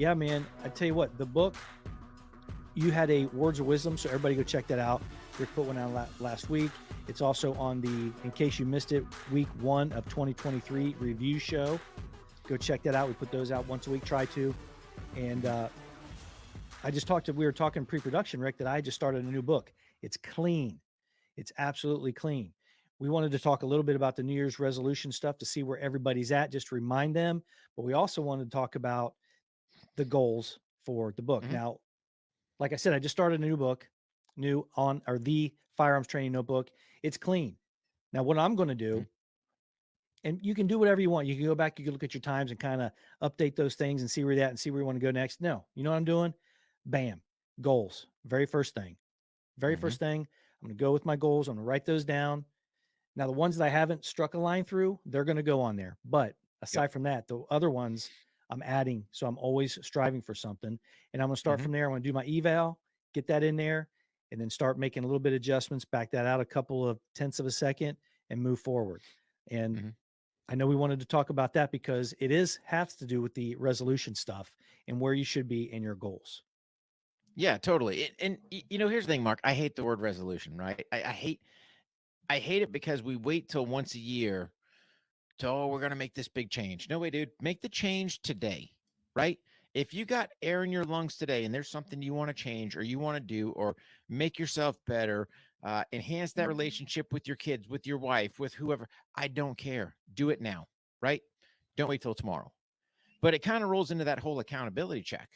Yeah, man. I tell you what, the book, you had a Words of Wisdom, so everybody go check that out. Rick put one out last week. It's also on the, in case you missed it, week 1 of 2023 review show. Go check that out. We put those out once a week, try to. And we were talking pre-production, Rick, that I just started a new book. It's clean. It's absolutely clean. We wanted to talk a little bit about the New Year's resolution stuff to see where everybody's at, just to remind them. But we also wanted to talk about the goals for the book. Now, like I said, I just started a new book, the Firearms Training Notebook. It's clean. Now, what I'm going to do, and you can do whatever you want. You can go back, you can look at your times and kind of update those things and see where you're at and see where you want to go next. No, you know what I'm doing? Bam, goals. Very first thing. I'm going to go with my goals. I'm going to write those down. Now, the ones that I haven't struck a line through, they're going to go on there. But aside from that, the other ones I'm adding. So I'm always striving for something. And I'm going to start from there. I'm going to do my eval, get that in there, and then start making a little bit of adjustments, back that out a couple of tenths of a second, and move forward. And I know we wanted to talk about that because it has to do with the resolution stuff and where you should be in your goals. Yeah, totally. And here's the thing, Mark. I hate the word resolution, right? I hate it because we wait till once a year to, we're going to make this big change. No way, dude. Make the change today, right? If you got air in your lungs today and there's something you want to change or you want to do or make yourself better, enhance that relationship with your kids, with your wife, with whoever, I don't care. Do it now, right? Don't wait till tomorrow. But it kind of rolls into that whole accountability check.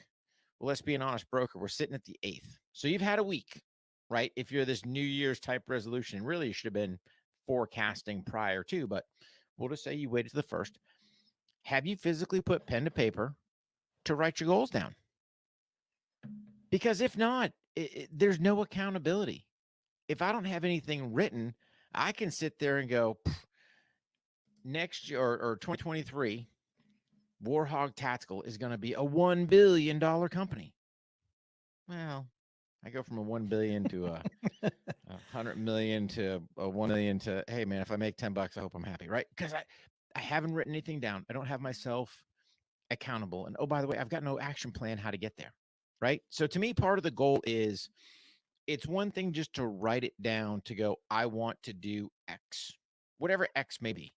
Well, let's be an honest broker. We're sitting at the 8th. So you've had a week, right? If you're this New Year's type resolution, really you should have been forecasting prior to, but we'll just say you waited to the 1st. Have you physically put pen to paper to write your goals down? Because if not, there's no accountability. If I don't have anything written, I can sit there and go, next year or 2023, Hogg Tactical is going to be a $1 billion company. Well, I go from a 1 billion to a 100 million to a 1 million to, hey man, if I make $10, I hope I'm happy, right? Because I haven't written anything down. I don't have myself accountable. And oh, by the way, I've got no action plan how to get there, right? So to me, part of the goal is, it's one thing just to write it down to go, I want to do X, whatever X may be.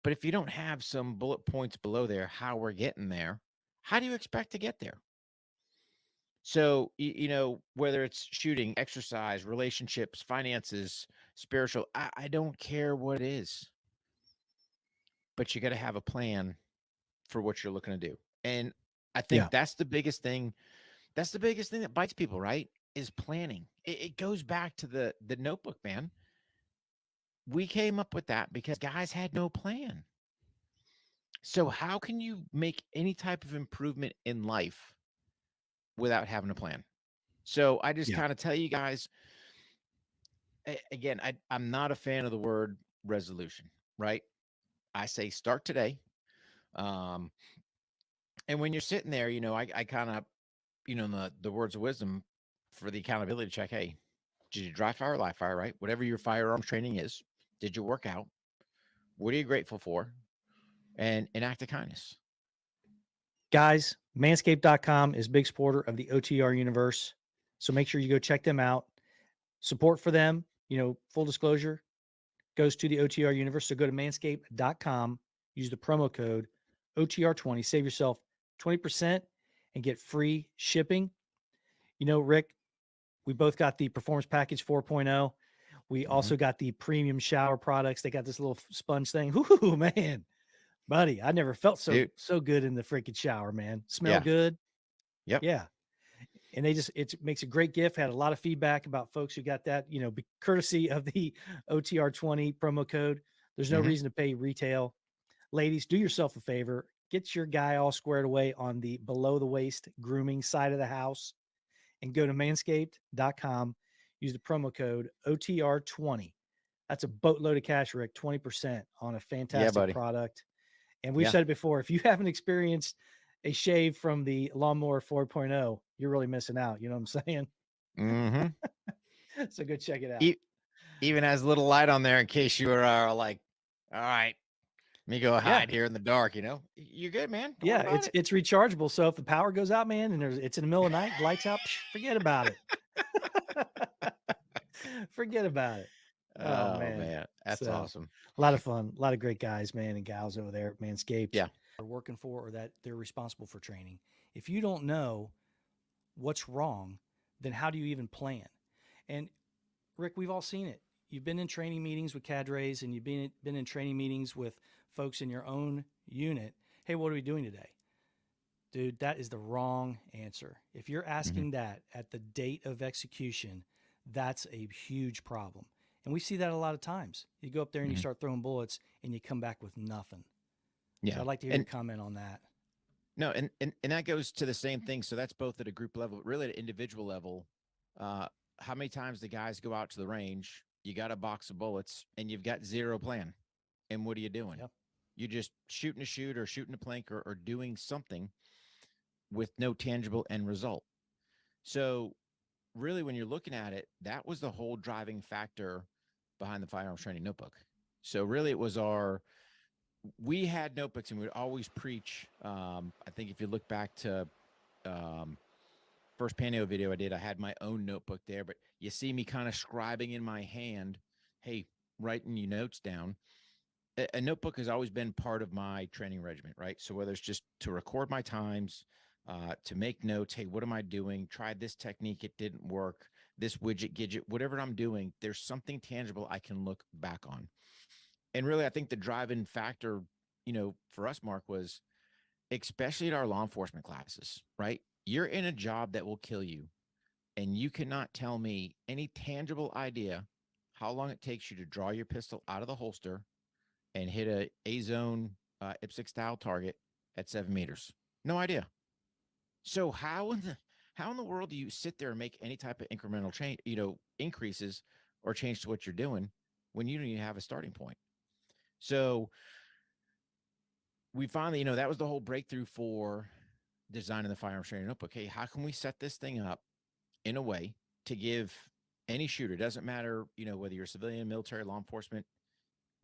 But if you don't have some bullet points below there, how we're getting there, how do you expect to get there? So, whether it's shooting, exercise, relationships, finances, spiritual, I don't care what it is, but you got to have a plan for what you're looking to do. And I think that's the biggest thing. That's the biggest thing that bites people, right? Is planning. It goes back to the notebook, man. We came up with that because guys had no plan. So how can you make any type of improvement in life without having a plan? So I just kind of tell you guys, again, I'm not a fan of the word resolution, right? I say start today. And when you're sitting there, I kind of, the words of wisdom for the accountability check. Hey, did you dry fire or live fire, right? Whatever your firearms training is, did you work out? What are you grateful for? And an act of kindness. Guys, manscaped.com is a big supporter of the OTR universe. So make sure you go check them out. Support for them, full disclosure, goes to the OTR universe. So go to manscaped.com, use the promo code OTR20, save yourself 20% and get free shipping. Rick, we both got the Performance Package 4.0. We also got the premium shower products. They got this little sponge thing. Ooh, man. Buddy, I never felt so good in the freaking shower, man. Smell good. Yep. Yeah. And it makes a great gift. Had a lot of feedback about folks who got that, courtesy of the OTR 20 promo code. There's no reason to pay retail. Ladies, do yourself a favor. Get your guy all squared away on the below the waist grooming side of the house and go to manscaped.com. Use the promo code OTR20. That's a boatload of cash, Rick, 20% on a fantastic product. And we've said it before, if you haven't experienced a shave from the Lawnmower 4.0, you're really missing out. You know what I'm saying? So go check it out. Even has a little light on there in case you are like, all right, Me go Yeah. hide here in the dark, You're good, man. Don't worry Yeah, about it. it's rechargeable. So if the power goes out, man, and it's in the middle of the night, lights out, forget about it. Forget about it. Oh Oh man. man, that's So awesome. a lot of fun, a lot of great guys, man, and gals over there at Manscaped Yeah. are working for or that they're responsible for training. If you don't know what's wrong, then how do you even plan? And Rick, we've all seen it. You've been in training meetings with cadres and you've been in training meetings with folks in your own unit. Hey, what are we doing today? Dude, that is the wrong answer. If you're Mhm. asking that at the date of execution, that's a huge problem. And we see that a lot of times. You go up there and you Mhm. start throwing bullets and you come back with nothing. So Yeah. I'd like to hear your And comment on that. no, and that goes to the same thing. So that's both at a group level, but really at an individual level. Uh, how many times the guys go out to the range? You got a box of bullets and you've got zero plan. And what are you doing? Yep. You're just shooting a shoot or shooting a plank or doing something with no tangible end result. So really, when you're looking at it, that was the whole driving factor behind the firearms training notebook. So really, it was we had notebooks and we would always preach. I think if you look back to um, first panel video I did, I had my own notebook there, but you see me kind of scribing in my hand, hey, writing your notes down. A notebook has always been part of my training regimen, right? So whether it's just to record my times, to make notes, hey, what am I doing? Tried this technique, it didn't work. This widget, gidget, whatever I'm doing, there's something tangible I can look back on. And really, I think the driving factor, for us, Mark, was especially at our law enforcement classes, right? You're in a job that will kill you, and you cannot tell me any tangible idea how long it takes you to draw your pistol out of the holster and hit a zone IPSC style target at 7 meters. No idea. So how in the world do you sit there and make any type of incremental change, increases or change to what you're doing when you don't even have a starting point? So we finally, that was the whole breakthrough for designing the firearms training notebook. Hey, how can we set this thing up in a way to give any shooter, doesn't matter, whether you're civilian, military, law enforcement,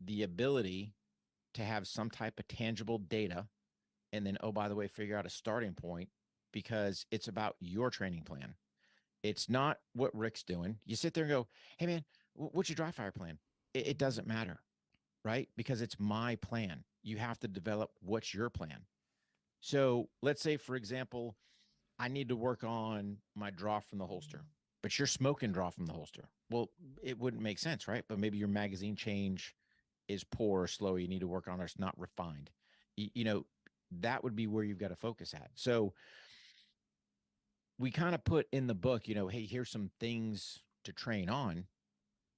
the ability to have some type of tangible data, and then, oh, by the way, figure out a starting point, because it's about your training plan. It's not what Rick's doing. You sit there and go, hey man, what's your dry fire plan? It doesn't matter, right? Because it's my plan. You have to develop what's your plan. So let's say, for example, I need to work on my draw from the holster, but you're smoking draw from the holster. Well, it wouldn't make sense, right? But maybe your magazine change is poor or slow. You need to work on, or it's not refined. That would be where you've got to focus at. So we kind of put in the book, hey, here's some things to train on,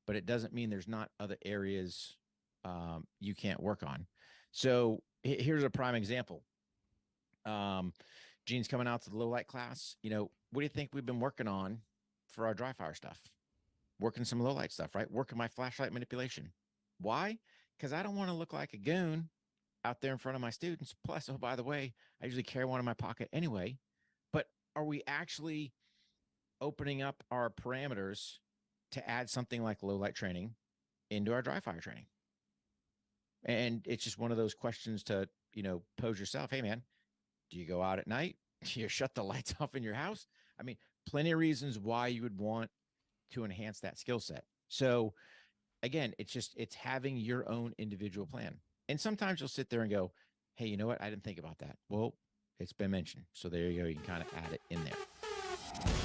but it doesn't mean there's not other areas you can't work on. So here's a prime example. Gene's coming out to the low light class. What do you think we've been working on for our dry fire stuff? Working some low light stuff, right? Working my flashlight manipulation. Why? Because I don't want to look like a goon out there in front of my students. Plus, oh, by the way, I usually carry one in my pocket anyway. But are we actually opening up our parameters to add something like low light training into our dry fire training? And it's just one of those questions to, pose yourself. Hey, man, do you go out at night? Do you shut the lights off in your house? I mean, plenty of reasons why you would want to enhance that skill set. So again, it's having your own individual plan. And sometimes you'll sit there and go, hey, you know what? I didn't think about that. Well, it's been mentioned. So there you go. You can kind of add it in there.